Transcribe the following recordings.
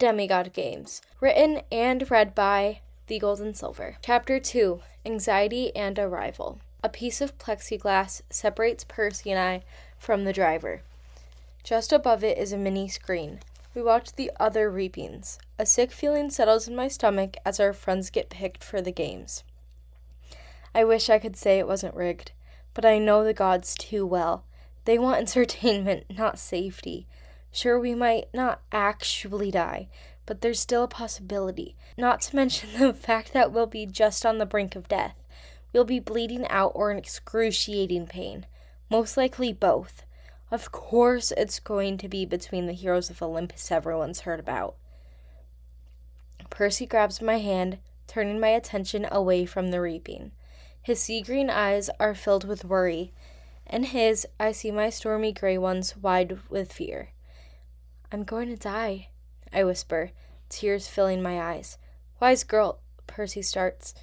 Demigod Games, written and read by The Gold and Silver. Chapter 2, Anxiety and Arrival. A piece of plexiglass separates Percy and I from the driver. Just above it is a mini screen. We watch the other reapings. A sick feeling settles in my stomach as our friends get picked for the games. I wish I could say it wasn't rigged, but I know the gods too well. They want entertainment, not safety. Sure, we might not actually die, but there's still a possibility. Not to mention the fact that we'll be just on the brink of death. We'll be bleeding out or in excruciating pain. Most likely both. Of course it's going to be between the heroes of Olympus everyone's heard about. Percy grabs my hand, turning my attention away from the reaping. His sea-green eyes are filled with worry. In his, I see my stormy gray ones wide with fear. "I'm going to die," I whisper, tears filling my eyes. "Wise girl," Percy starts.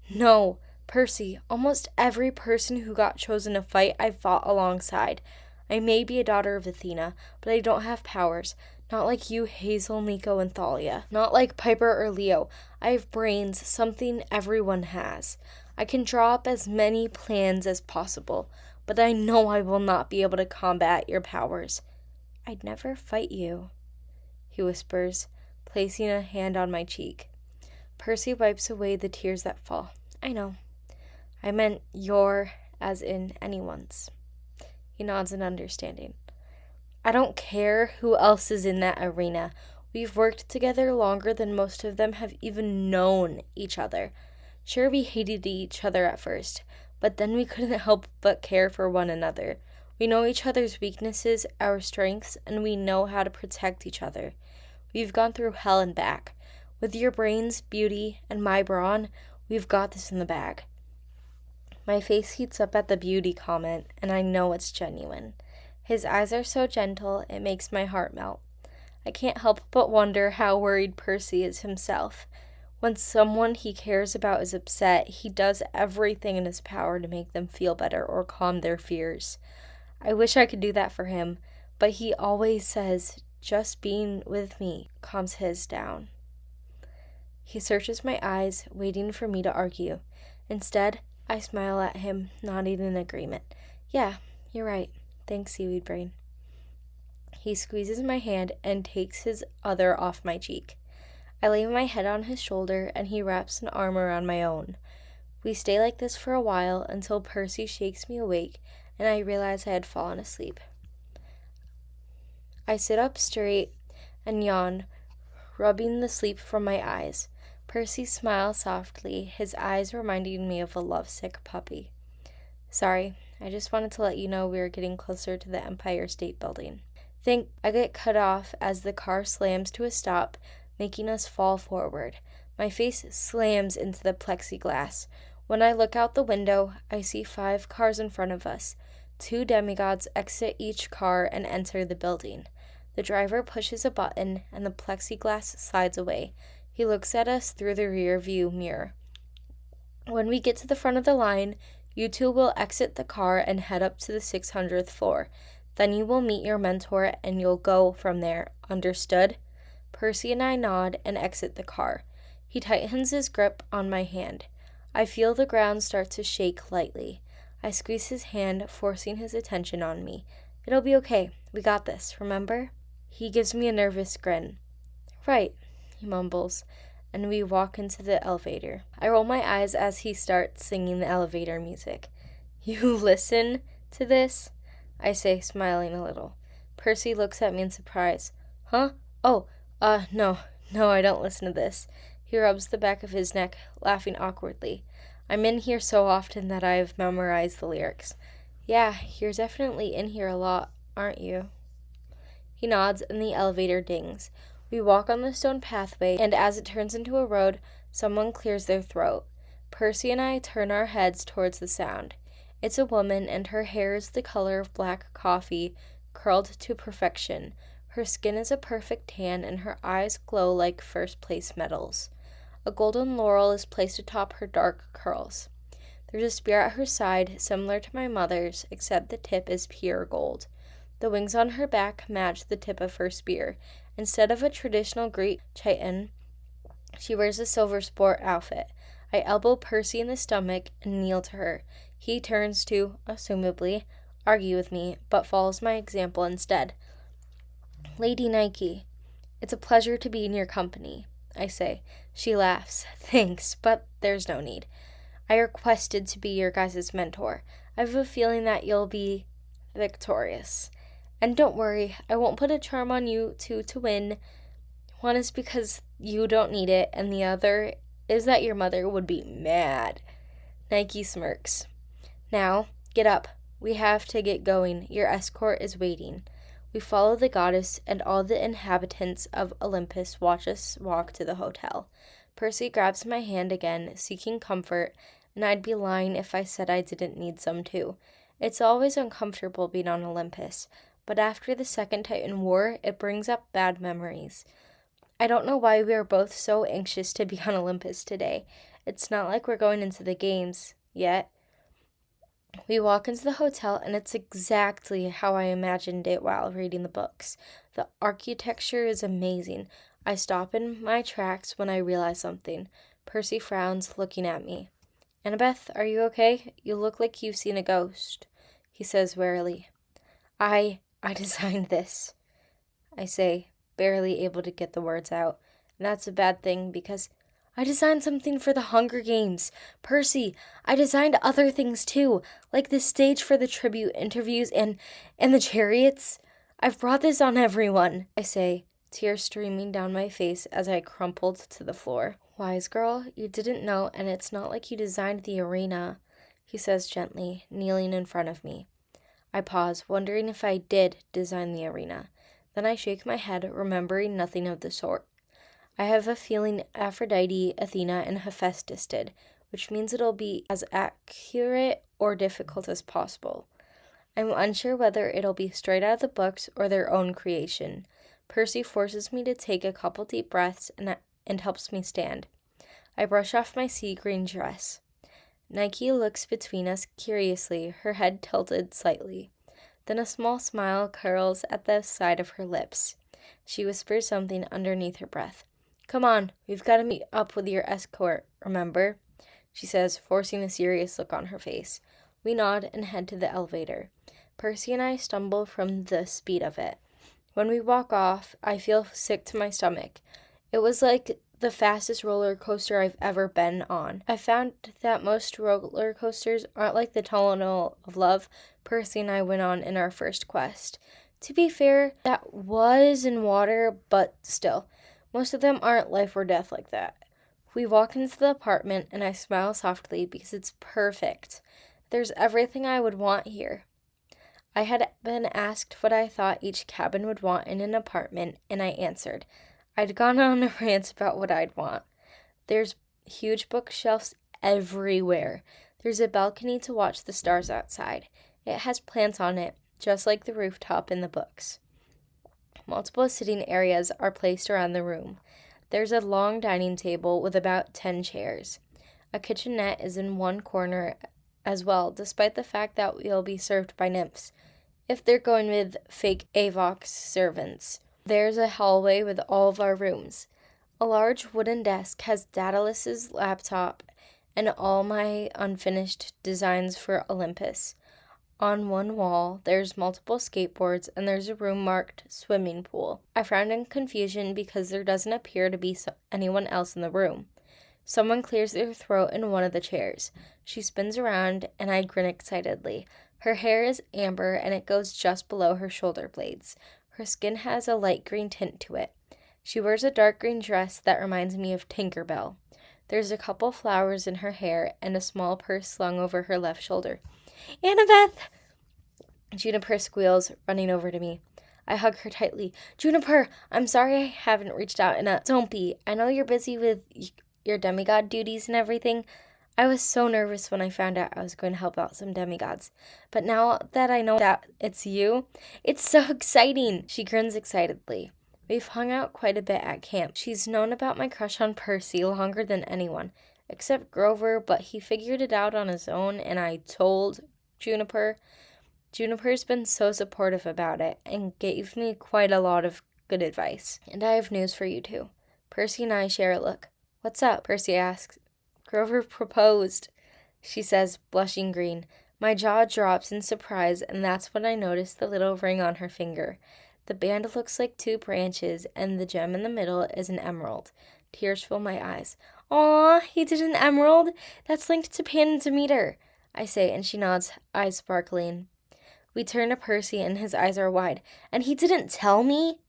"No, Percy, almost every person who got chosen to fight I've fought alongside. I may be a daughter of Athena, but I don't have powers. Not like you, Hazel, Nico, and Thalia. Not like Piper or Leo. I have brains, something everyone has. I can draw up as many plans as possible, but I know I will not be able to combat your powers. I'd never fight you," he whispers, placing a hand on my cheek. Percy wipes away the tears that fall. "I know. I meant your, as in anyone's." He nods in understanding. "I don't care who else is in that arena. We've worked together longer than most of them have even known each other. Sure, we hated each other at first, but then we couldn't help but care for one another. We know each other's weaknesses, our strengths, and we know how to protect each other. We've gone through hell and back. With your brains, beauty, and my brawn, we've got this in the bag." My face heats up at the beauty comment, and I know it's genuine. His eyes are so gentle, it makes my heart melt. I can't help but wonder how worried Percy is himself. When someone he cares about is upset, he does everything in his power to make them feel better or calm their fears. I wish I could do that for him, but he always says, "Just being with me calms his down." He searches my eyes, waiting for me to argue. Instead, I smile at him, nodding in agreement. "Yeah, you're right. Thanks, Seaweed Brain." He squeezes my hand and takes his other off my cheek. I lay my head on his shoulder, and he wraps an arm around my own. We stay like this for a while until Percy shakes me awake, and I realize I had fallen asleep. I sit up straight and yawn, rubbing the sleep from my eyes. Percy smiles softly, his eyes reminding me of a lovesick puppy. "Sorry, I just wanted to let you know we are getting closer to the Empire State Building." I get cut off as the car slams to a stop, making us fall forward. My face slams into the plexiglass. When I look out the window, I see 5 cars in front of us. 2 demigods exit each car and enter the building. The driver pushes a button, and the plexiglass slides away. He looks at us through the rear view mirror. "When we get to the front of the line, you 2 will exit the car and head up to the 600th floor. Then you will meet your mentor, and you'll go from there. Understood?" Percy and I nod and exit the car. He tightens his grip on my hand. I feel the ground start to shake lightly. I squeeze his hand, forcing his attention on me. "It'll be okay. We got this, remember?" He gives me a nervous grin. "Right," he mumbles, and we walk into the elevator. I roll my eyes as he starts singing the elevator music. "You listen to this?" I say, smiling a little. Percy looks at me in surprise. "Huh? Oh, no, I don't listen to this." He rubs the back of his neck, laughing awkwardly. "I'm in here so often that I've memorized the lyrics." "Yeah, you're definitely in here a lot, aren't you?" He nods and the elevator dings. We walk on the stone pathway, and as it turns into a road, someone clears their throat. Percy and I turn our heads towards the sound. It's a woman, and her hair is the color of black coffee, curled to perfection. Her skin is a perfect tan, and her eyes glow like first-place medals. A golden laurel is placed atop her dark curls. There's a spear at her side, similar to my mother's, except the tip is pure gold. The wings on her back match the tip of her spear, Instead of a traditional Greek chiton, she wears a silver sport outfit. I elbow Percy in the stomach and kneel to her. He turns to, assumably, argue with me, but follows my example instead. Lady Nike, it's a pleasure to be in your company, I say. She laughs. Thanks, but there's no need. I requested to be your guys' mentor. I have a feeling that you'll be victorious. And don't worry, I won't put a charm on you two to win. One is because you don't need it, and the other is that your mother would be mad. Nike smirks. Now, get up. We have to get going. Your escort is waiting. We follow the goddess, and all the inhabitants of Olympus watch us walk to the hotel. Percy grabs my hand again, seeking comfort, and I'd be lying if I said I didn't need some too. It's always uncomfortable being on Olympus, but after the Second Titan War, it brings up bad memories. I don't know why we are both so anxious to be on Olympus today. It's not like we're going into the games yet. We walk into the hotel, and it's exactly how I imagined it while reading the books. The architecture is amazing. I stop in my tracks when I realize something. Percy frowns, looking at me. Annabeth, are you okay? You look like you've seen a ghost, he says warily. I designed this, I say, barely able to get the words out. And that's a bad thing because I designed something for the Hunger Games. Percy, I designed other things too, like the stage for the tribute interviews and the chariots. I've brought this on everyone, I say, tears streaming down my face as I crumpled to the floor. Wise girl, you didn't know, and it's not like you designed the arena, he says gently, kneeling in front of me. I pause, wondering if I did design the arena. Then I shake my head, remembering nothing of the sort. I have a feeling Aphrodite, Athena, and Hephaestus did, which means it'll be as accurate or difficult as possible. I'm unsure whether it'll be straight out of the books or their own creation. Percy forces me to take a couple deep breaths and helps me stand. I brush off my sea green dress. Nike looks between us curiously, her head tilted slightly. Then a small smile curls at the side of her lips. She whispers something underneath her breath. Come on, we've got to meet up with your escort, remember? She says, forcing a serious look on her face. We nod and head to the elevator. Percy and I stumble from the speed of it. When we walk off, I feel sick to my stomach. It was like the fastest roller coaster I've ever been on. I found that most roller coasters aren't like the Tunnel of Love Percy and I went on in our first quest. To be fair, that was in water, but still, most of them aren't life or death like that. We walk into the apartment, and I smile softly because it's perfect. There's everything I would want here. I had been asked what I thought each cabin would want in an apartment, and I answered. I'd gone on a rant about what I'd want. There's huge bookshelves everywhere. There's a balcony to watch the stars outside. It has plants on it, just like the rooftop in the books. Multiple sitting areas are placed around the room. There's a long dining table with about 10 chairs. A kitchenette is in one corner as well, despite the fact that we'll be served by nymphs, if they're going with fake Avox servants. There's a hallway with all of our rooms. A large wooden desk has Daedalus's laptop and all my unfinished designs for Olympus. On one wall, there's multiple skateboards, and there's a room marked swimming pool. I frown in confusion because there doesn't appear to be anyone else in the room. Someone clears their throat in one of the chairs. She spins around, and I grin excitedly. Her hair is amber, and it goes just below her shoulder blades. Her skin has a light green tint to it. She wears a dark green dress that reminds me of Tinkerbell. There's a couple flowers in her hair and a small purse slung over her left shoulder. Annabeth! Juniper squeals, running over to me. I hug her tightly. Juniper, I'm sorry I haven't reached out in a... Don't be. I know you're busy with your demigod duties and everything. I was so nervous when I found out I was going to help out some demigods. But now that I know that it's you, it's so exciting. She grins excitedly. We've hung out quite a bit at camp. She's known about my crush on Percy longer than anyone, except Grover, but he figured it out on his own, and I told Juniper. Juniper's been so supportive about it and gave me quite a lot of good advice. And I have news for you too. Percy and I share a look. What's up? Percy asks. Grover proposed, she says, blushing green. My jaw drops in surprise, and that's when I notice the little ring on her finger. The band looks like 2 branches, and the gem in the middle is an emerald. Tears fill my eyes. Aw, he did an emerald? That's linked to Pan and Demeter, I say, and she nods, eyes sparkling. We turn to Percy, and his eyes are wide. And he didn't tell me?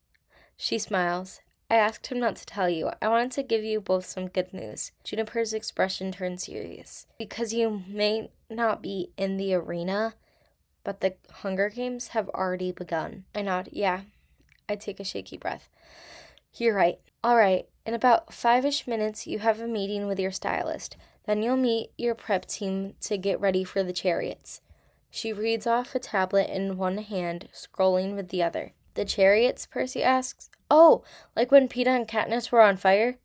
She smiles. I asked him not to tell you. I wanted to give you both some good news. Juniper's expression turns serious. Because you may not be in the arena, but the Hunger Games have already begun. I nod. Yeah. I take a shaky breath. You're right. All right. In about 5-ish minutes, you have a meeting with your stylist. Then you'll meet your prep team to get ready for the chariots. She reads off a tablet in one hand, scrolling with the other. The chariots? Percy asks. Oh, like when Peeta and Katniss were on fire?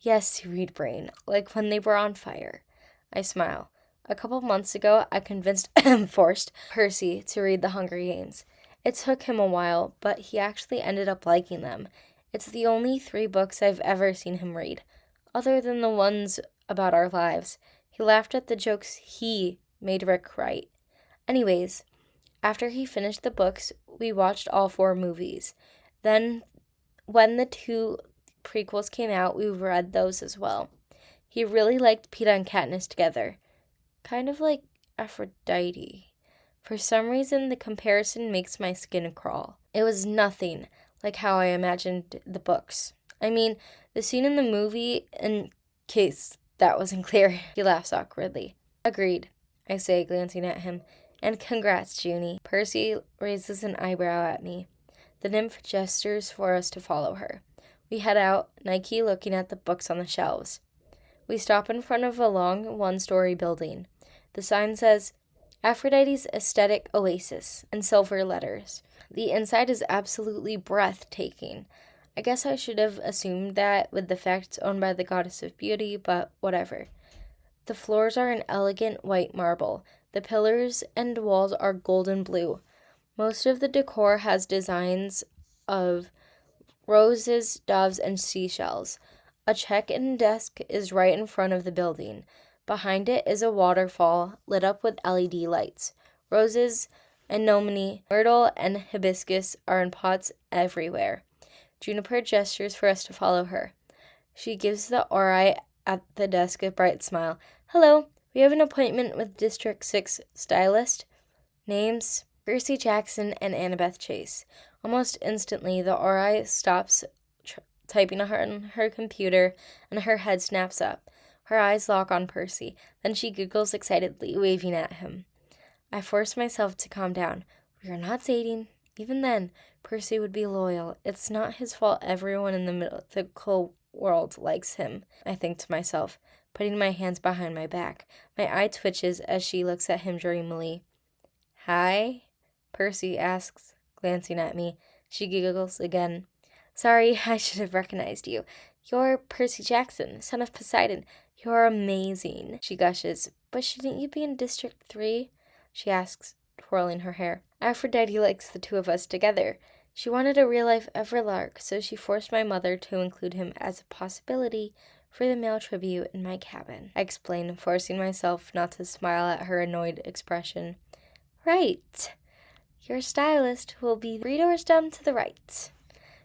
Yes, you read brain. Like when they were on fire. I smile. A couple months ago, I forced Percy to read The Hunger Games. It took him a while, but he actually ended up liking them. It's the only 3 books I've ever seen him read, other than the ones about our lives. He laughed at the jokes he made Rick write. Anyways, after he finished the books, we watched all 4 movies. Then, when the 2 prequels came out, we read those as well. He really liked Peeta and Katniss together. Kind of like Aphrodite. For some reason, the comparison makes my skin crawl. It was nothing like how I imagined the books. I mean, the scene in the movie, in case that wasn't clear. He laughs awkwardly. Agreed, I say, glancing at him. And congrats, Junie. Percy raises an eyebrow at me. The nymph gestures for us to follow her. We head out, Nike looking at the books on the shelves. We stop in front of a long 1-story building. The sign says, Aphrodite's Aesthetic Oasis, in silver letters. The inside is absolutely breathtaking. I guess I should have assumed that with the fact it's owned by the goddess of beauty, but whatever. The floors are in elegant white marble. The pillars and walls are golden blue. Most of the decor has designs of roses, doves, and seashells. A check-in desk is right in front of the building. Behind it is a waterfall lit up with LED lights. Roses, anemone, myrtle, and hibiscus are in pots everywhere. Juniper gestures for us to follow her. She gives the Ori at the desk a bright smile. Hello, we have an appointment with District 6 stylist. Names, Percy Jackson and Annabeth Chase. Almost instantly, the Ori stops typing on her computer and her head snaps up. Her eyes lock on Percy. Then she giggles excitedly, waving at him. I force myself to calm down. We are not dating. Even then, Percy would be loyal. It's not his fault everyone in the mythical world likes him, I think to myself, putting my hands behind my back. My eye twitches as she looks at him dreamily. Hi? Percy asks, glancing at me. She giggles again. Sorry, I should have recognized you. You're Percy Jackson, son of Poseidon. You're amazing, she gushes. But shouldn't you be in District 3? She asks, twirling her hair. Aphrodite likes the 2 of us together. She wanted a real-life Everlark, so she forced my mother to include him as a possibility for the male tribute in my cabin. I explain, forcing myself not to smile at her annoyed expression. Right. Your stylist will be 3 doors down to the right,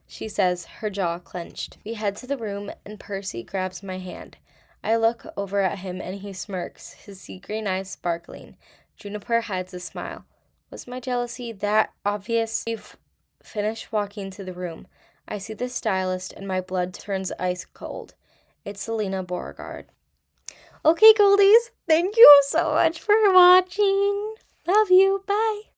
she says, her jaw clenched. We head to the room, and Percy grabs my hand. I look over at him, and he smirks, his sea green eyes sparkling. Juniper hides a smile. Was my jealousy that obvious? We've finished walking to the room. I see the stylist, and my blood turns ice cold. It's Selena Beauregard. Okay, Goldies, thank you so much for watching. Love you. Bye.